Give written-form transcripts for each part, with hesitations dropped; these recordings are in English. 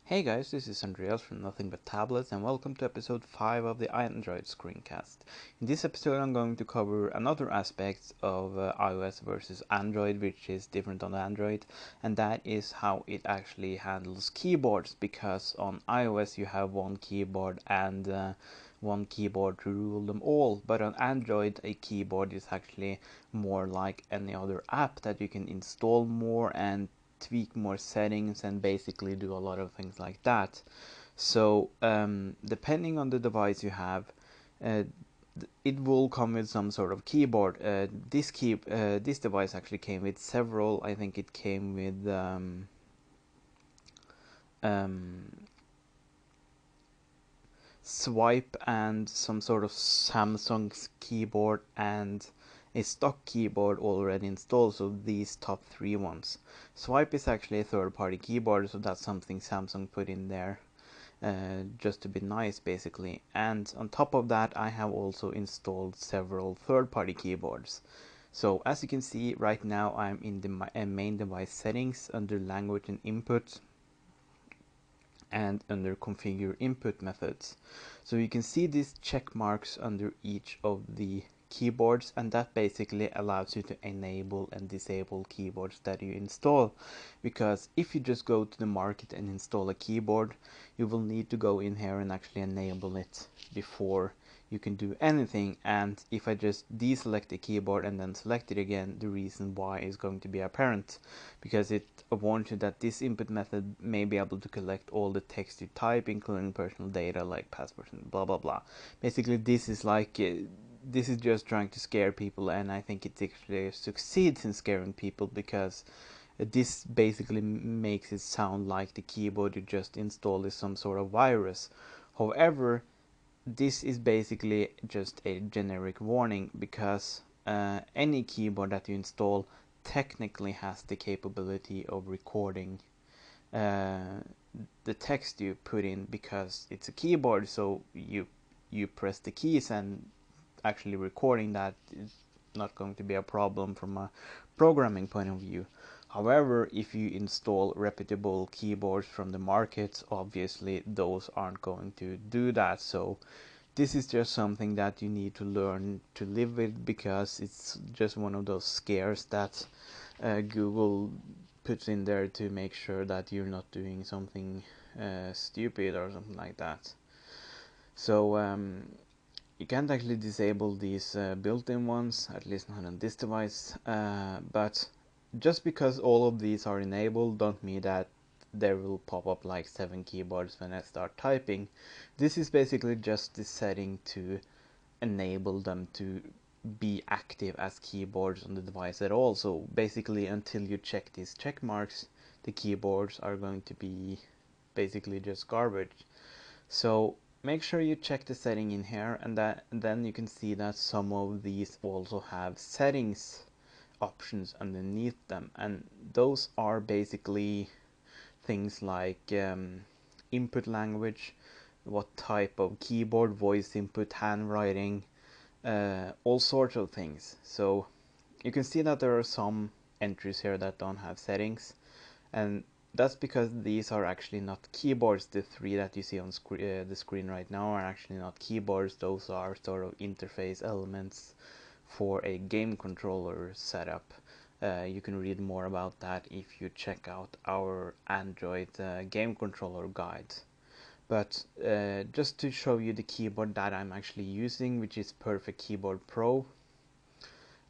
Hey guys, this is Andreas from Nothing But Tablets and welcome to episode 5 of the Android screencast. In this episode I'm going to cover another aspect of iOS versus Android which is different on Android, and that is how it actually handles keyboards, because on iOS you have one keyboard and one keyboard to rule them all, but on Android a keyboard is actually more like any other app that you can install more and tweak more settings and basically do a lot of things like that. So depending on the device you have, uh, it will come with some sort of keyboard. This device actually came with several. I think it came with um, swipe and some sort of Samsung's keyboard and a stock keyboard already installed, so these top three ones. Swipe is actually a third-party keyboard, so that's something Samsung put in there just to be nice basically. And on top of that I have also installed several third-party keyboards. So as you can see right now I'm in the main device settings under language and input and under configure input methods. So you can see these check marks under each of the keyboards, and that basically allows you to enable and disable keyboards that you install, because if you just go to the market and install a keyboard, you will need to go in here and actually enable it before you can do anything. And if I just deselect the keyboard and then select it again, the reason why is going to be apparent, because it warns you that this input method may be able to collect all the text you type, including personal data like passwords and blah blah blah. Basically this is like this is just trying to scare people, and I think it actually succeeds in scaring people, because this basically makes it sound like the keyboard you just installed is some sort of virus. However, this is basically just a generic warning, because any keyboard that you install technically has the capability of recording uh, the text you put in, because it's a keyboard, so you press the keys, and actually recording that is not going to be a problem from a programming point of view. However, if you install reputable keyboards from the market, obviously those aren't going to do that. So this is just something that you need to learn to live with, because it's just one of those scares that Google puts in there to make sure that you're not doing something stupid or something like that. So you can't actually disable these built-in ones, at least not on this device, but just because all of these are enabled don't mean that there will pop up like 7 keyboards when I start typing. This is basically just the setting to enable them to be active as keyboards on the device at all. So basically until you check these check marks, the keyboards are going to be basically just garbage. So make sure you check the setting in here, and then you can see that some of these also have settings options underneath them, and those are basically things like input language, what type of keyboard, voice input, handwriting, all sorts of things. So you can see that there are some entries here that don't have settings, and that's because these are actually not keyboards. The three that you see on the screen right now are actually not keyboards. Those are sort of interface elements for a game controller setup. You can read more about that if you check out our Android game controller guide. But just to show you the keyboard that I'm actually using, which is Perfect Keyboard Pro,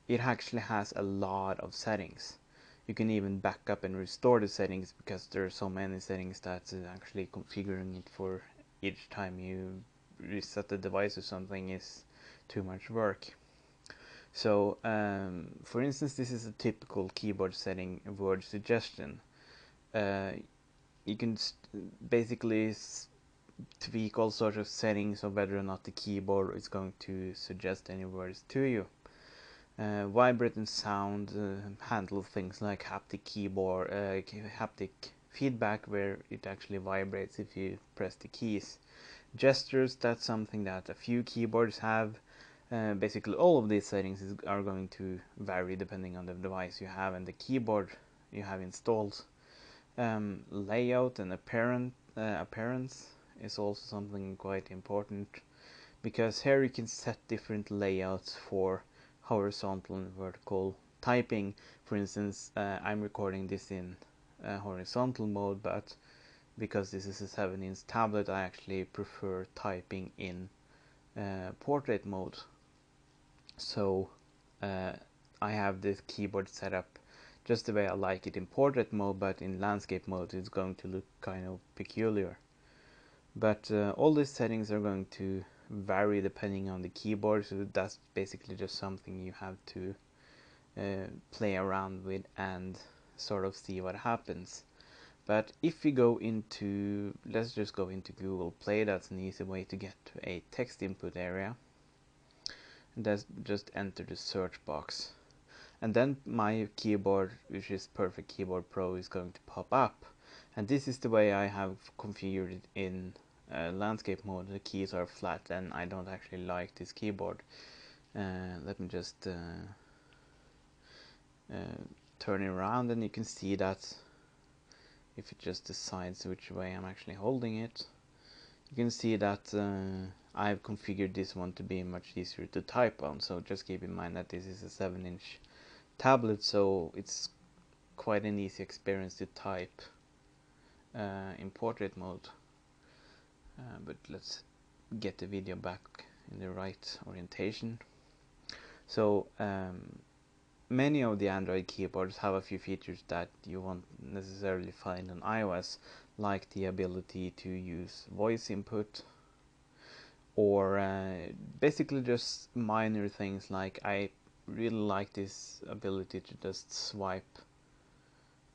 it actually has a lot of settings. You can even back up and restore the settings, because there are so many settings that actually configuring it for each time you reset the device or something is too much work. So for instance, this is a typical keyboard setting word suggestion. Uh, you can basically tweak all sorts of settings of whether or not the keyboard is going to suggest any words to you. Vibrate and sound handle things like haptic keyboard, haptic feedback, where it actually vibrates if you press the keys. Gestures, that's something that a few keyboards have. Basically all of these settings are going to vary depending on the device you have and the keyboard you have installed. Layout and appearance is also something quite important, because here you can set different layouts for horizontal and vertical typing. For instance, I'm recording this in horizontal mode, but because this is a 7-inch tablet, I actually prefer typing in portrait mode. So I have this keyboard set up just the way I like it in portrait mode, but in landscape mode it's going to look kind of peculiar. But all these settings are going to vary depending on the keyboard, so that's basically just something you have to play around with and sort of see what happens. But if we go into, let's just go into Google Play, that's an easy way to get to a text input area. And that's just enter the search box. And then my keyboard, which is Perfect Keyboard Pro, is going to pop up. And this is the way I have configured it in landscape mode. The keys are flat and I don't actually like this keyboard. Let me just turn it around, and you can see that if it just decides which way I'm actually holding it, you can see that I've configured this one to be much easier to type on. So just keep in mind that this is a 7-inch tablet, so it's quite an easy experience to type in portrait mode. But let's get the video back in the right orientation. So many of the Android keyboards have a few features that you won't necessarily find on iOS, like the ability to use voice input, or basically just minor things like I really like this ability to just swipe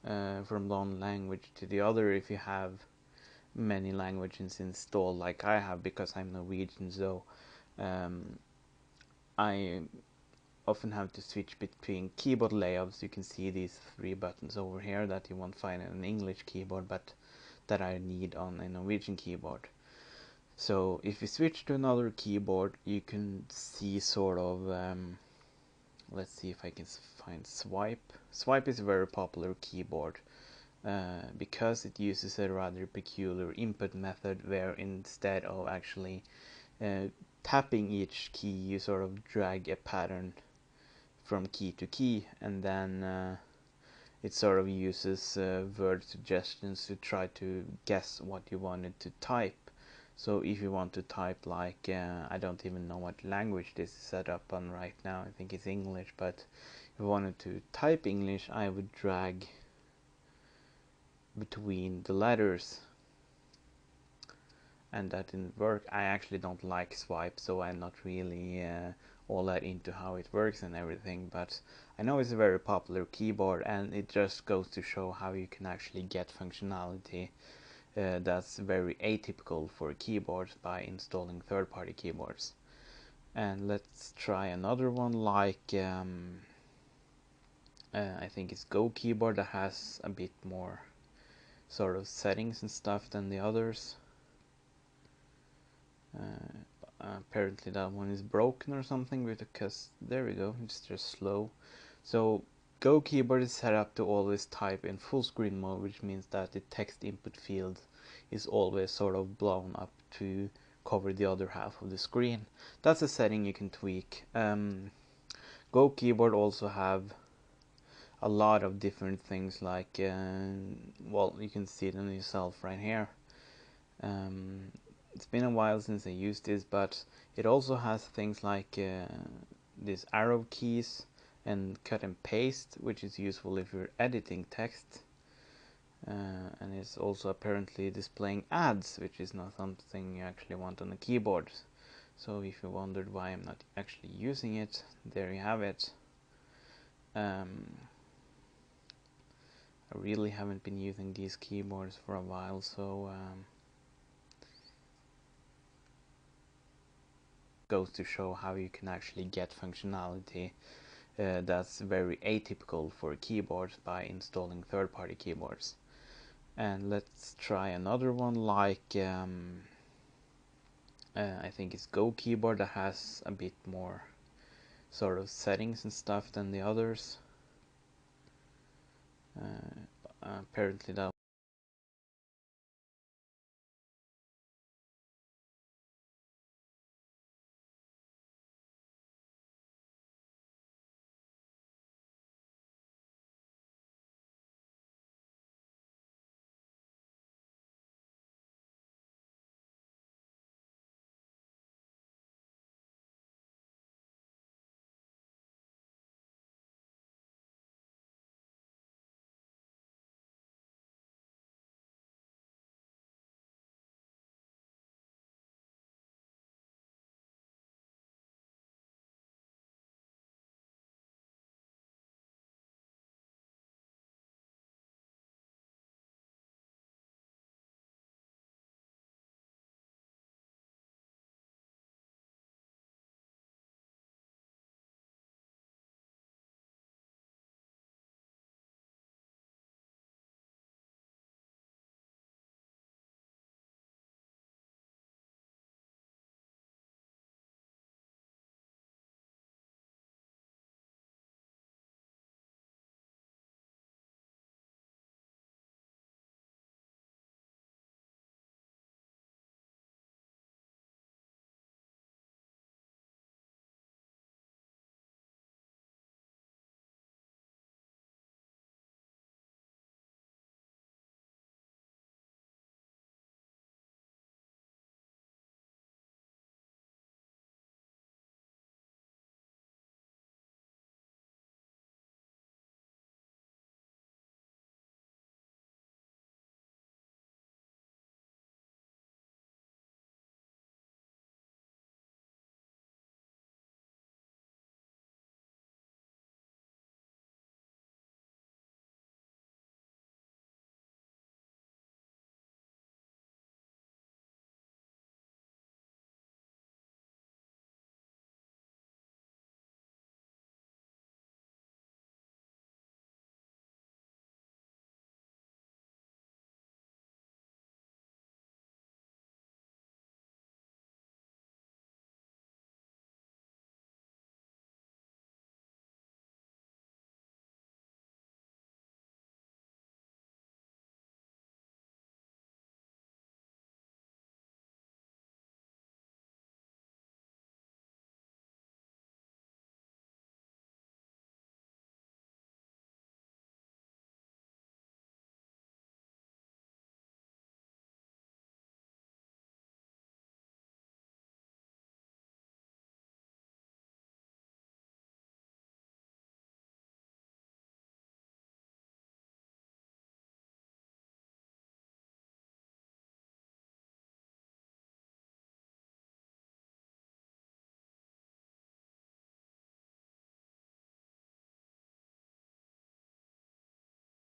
from one language to the other if you have many languages installed like I have, because I'm Norwegian. So I often have to switch between keyboard layouts. You can see these 3 buttons over here that you won't find on an English keyboard, but that I need on a Norwegian keyboard. So if you switch to another keyboard, you can see sort of let's see if I can find swipe. Swipe is a very popular keyboard because it uses a rather peculiar input method, where instead of actually tapping each key, you sort of drag a pattern from key to key, and then it sort of uses word suggestions to try to guess what you wanted to type. So if you want to type like, I don't even know what language this is set up on right now, I think it's English, but if I wanted to type English, I would drag between the letters, and that didn't work. I actually don't like swipe, so I'm not really all that into how it works and everything, but I know it's a very popular keyboard, and it just goes to show how you can actually get functionality that's very atypical for keyboards by installing third-party keyboards. And let's try another one, like I think it's Go keyboard, that has a bit more sort of settings and stuff than the others. Apparently that one is broken or something, because there we go, it's just slow. So Go keyboard is set up to always type in full screen mode, which means that the text input field is always sort of blown up to cover the other half of the screen. That's a setting you can tweak. Go keyboard also have a lot of different things, like well, you can see it on yourself right here. It's been a while since I used this, but it also has things like these arrow keys and cut and paste, which is useful if you're editing text. And it's also apparently displaying ads, which is not something you actually want on a keyboard. So if you wondered why I'm not actually using it, there you have it. I really haven't been using these keyboards for a while, so goes to show how you can actually get functionality that's very atypical for keyboards by installing third-party keyboards. And let's try another one, like I think it's Go keyboard, that has a bit more sort of settings and stuff than the others. Apparently that